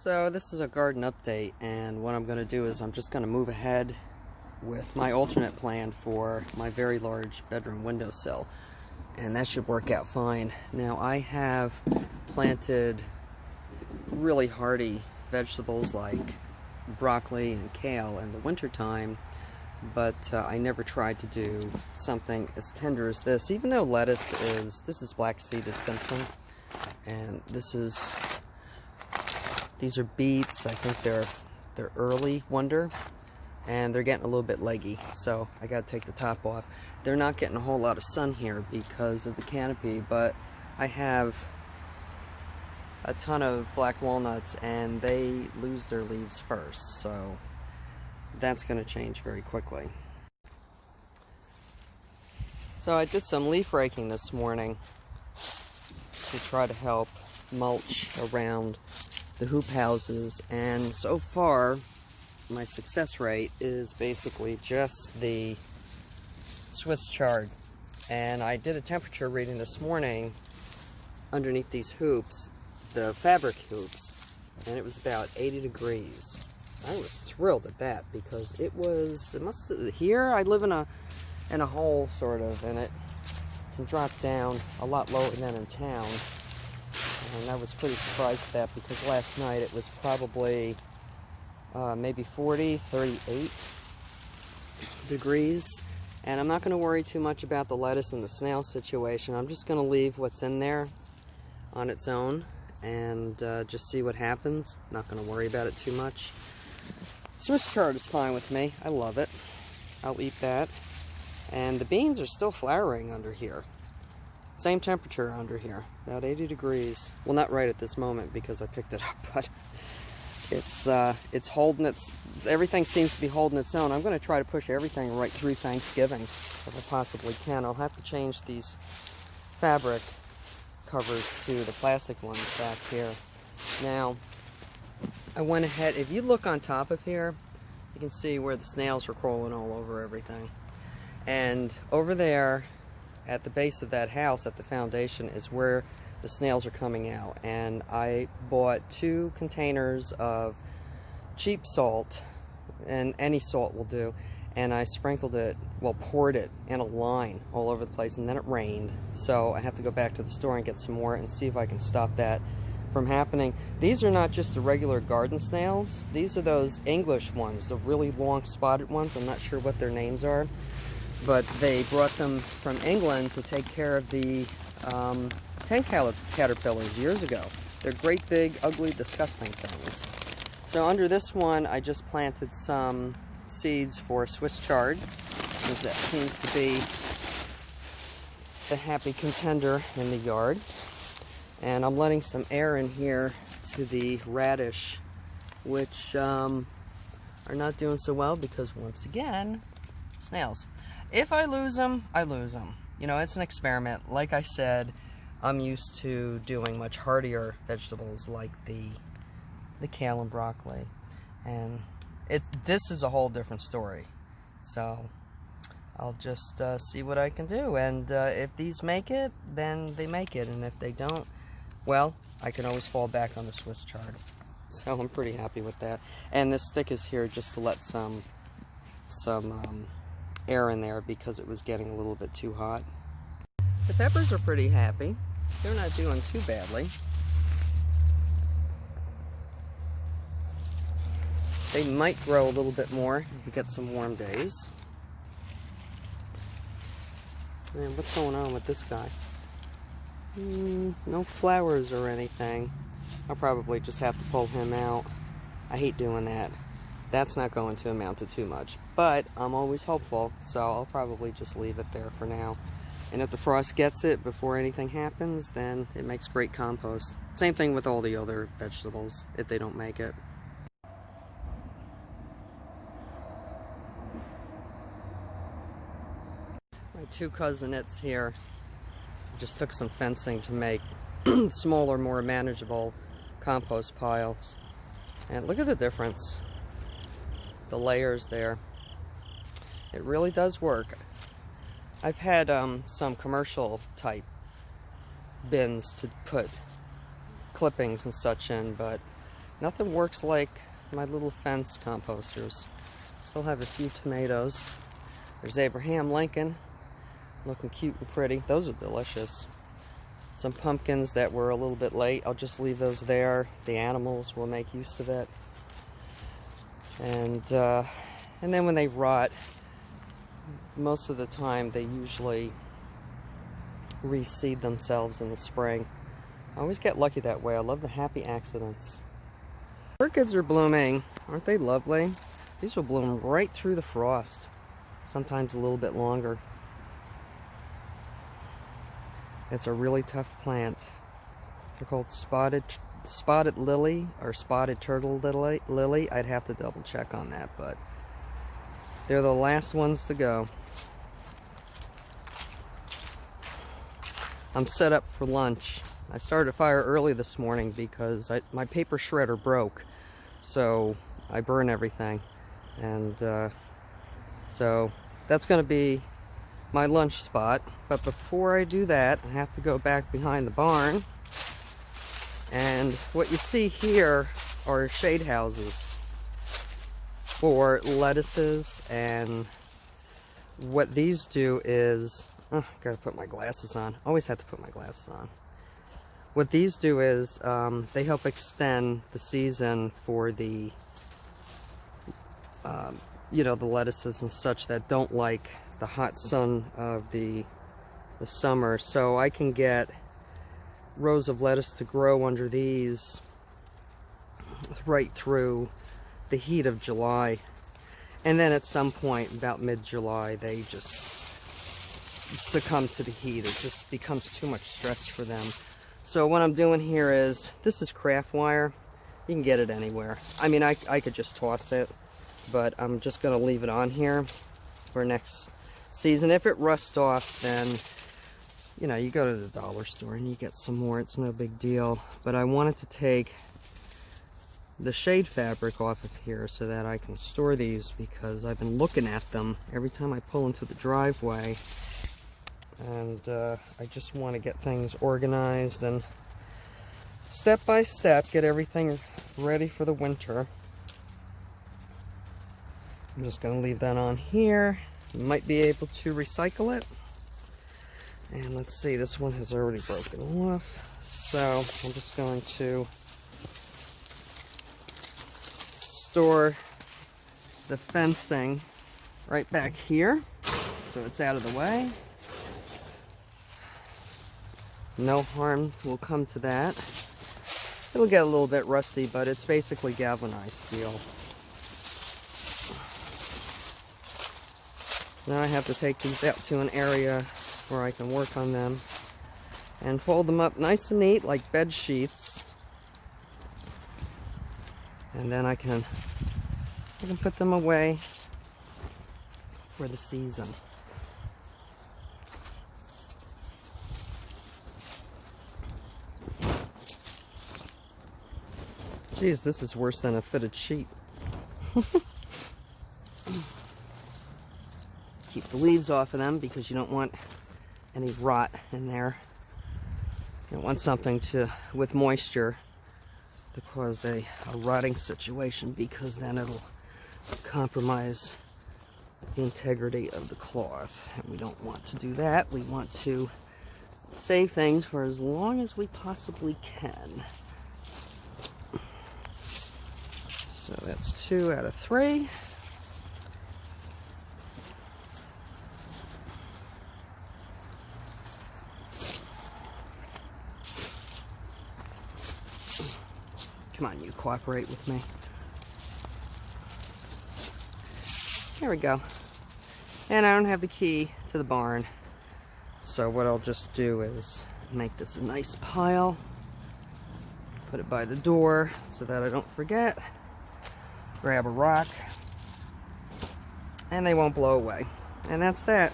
So this is a garden update, and what I'm going to do is I'm just going to move ahead with my alternate plan for my very large bedroom windowsill, and that should work out fine. Now I have planted really hardy vegetables like broccoli and kale in the wintertime, but I never tried to do something as tender as this, even though this is black-seeded Simpson, and these are beets. I think they're early wonder, and they're getting a little bit leggy, so I gotta take the top off. They're not getting a whole lot of sun here because of the canopy, but I have a ton of black walnuts and they lose their leaves first, so that's going to change very quickly. So I did some leaf raking this morning to try to help mulch around the hoop houses, and so far my success rate is basically just the Swiss chard. And I did a temperature reading this morning underneath these hoops, the fabric hoops, and it was about 80 degrees. I was thrilled at that because here I live in a hole sort of, and it can drop down a lot lower than in town. And I was pretty surprised at that because last night it was probably maybe 38 degrees. And I'm not going to worry too much about the lettuce and the snail situation. I'm just going to leave what's in there on its own and just see what happens. Not going to worry about it too much. Swiss chard is fine with me. I love it. I'll eat that. And the beans are still flowering under here. Same temperature under here, about 80 degrees. Well, not right at this moment because I picked it up, but it's holding everything seems to be holding its own. I'm going to try to push everything right through Thanksgiving if I possibly can. I'll have to change these fabric covers to the plastic ones back here. Now, I went ahead, if you look on top of here, you can see where the snails are crawling all over everything. And over there, at the base of that house, at the foundation, is where the snails are coming out. And I bought 2 containers of cheap salt, and any salt will do, and I sprinkled it, well, poured it in a line all over the place, and then it rained. So I have to go back to the store and get some more and see if I can stop that from happening. These are not just the regular garden snails. These are those English ones, the really long spotted ones. I'm not sure what their names are, but they brought them from England to take care of the tent caterpillars years ago. They're great, big, ugly, disgusting things. So under this one, I just planted some seeds for Swiss chard, because that seems to be the happy contender in the yard. And I'm letting some air in here to the radish, which are not doing so well because, once again, snails. If I lose them, I lose them. You know, it's an experiment. Like I said, I'm used to doing much hardier vegetables like the kale and broccoli. And this is a whole different story. So I'll just see what I can do. And if these make it, then they make it. And if they don't, well, I can always fall back on the Swiss chard. So I'm pretty happy with that. And this stick is here just to let some air in there because it was getting a little bit too hot. The peppers are pretty happy. They're not doing too badly. They might grow a little bit more if we get some warm days. Man, what's going on with this guy? No flowers or anything. I'll probably just have to pull him out. I hate doing that. That's not going to amount to too much, but I'm always hopeful, so I'll probably just leave it there for now. And if the frost gets it before anything happens, then it makes great compost. Same thing with all the other vegetables, if they don't make it. My 2 cousinettes here just took some fencing to make smaller, more manageable compost piles. And look at the difference. The layers there. It really does work. I've had some commercial type bins to put clippings and such in, but Nothing works like my little fence composters. Still have a few tomatoes. There's Abraham Lincoln, looking cute and pretty. Those are delicious. Some pumpkins that were a little bit late. I'll just leave those there. The animals will make use of it. And then when they rot, most of the time they usually reseed themselves in the spring. I always get lucky that way. I love the happy accidents. Orchids are blooming. Aren't they lovely? These will bloom right through the frost. Sometimes a little bit longer. It's a really tough plant. They're called spotted lily or spotted turtle lily. I'd have to double check on that, but they're the last ones to go. I'm set up for lunch. I started a fire early this morning because my paper shredder broke, so I burn everything, and so that's going to be my lunch spot. But before I do that, I have to go back behind the barn, and what you see here are shade houses for lettuces. And what these do is, gotta put my glasses on. Always have to put my glasses on. What these do is they help extend the season for the you know, the lettuces and such that don't like the hot sun of the summer. So I can get rows of lettuce to grow under these right through the heat of July. And then at some point, about mid-July, they just succumb to the heat. It just becomes too much stress for them. So what I'm doing here is, this is craft wire. You can get it anywhere. I mean, I could just toss it, but I'm just going to leave it on here for next season. If it rusts off, then, you know, you go to the dollar store and you get some more. It's no big deal. But I wanted to take the shade fabric off of here so that I can store these, because I've been looking at them every time I pull into the driveway. And I just want to get things organized and step by step get everything ready for the winter. I'm just going to leave that on here. Might be able to recycle it. And let's see, this one has already broken off. So I'm just going to store the fencing right back here so it's out of the way. No harm will come to that. It'll get a little bit rusty, but it's basically galvanized steel. So now I have to take these out to an area where I can work on them and fold them up nice and neat like bed sheets. And then I can put them away for the season. Geez, this is worse than a fitted sheet. Keep the leaves off of them because you don't want any rot in there. You don't want something with moisture to cause a rotting situation, because then it'll compromise the integrity of the cloth. And we don't want to do that. We want to save things for as long as we possibly can. So that's 2 out of 3. Come on, you cooperate with me. There we go. And I don't have the key to the barn. So what I'll just do is make this a nice pile. Put it by the door so that I don't forget. Grab a rock. And they won't blow away. And that's that.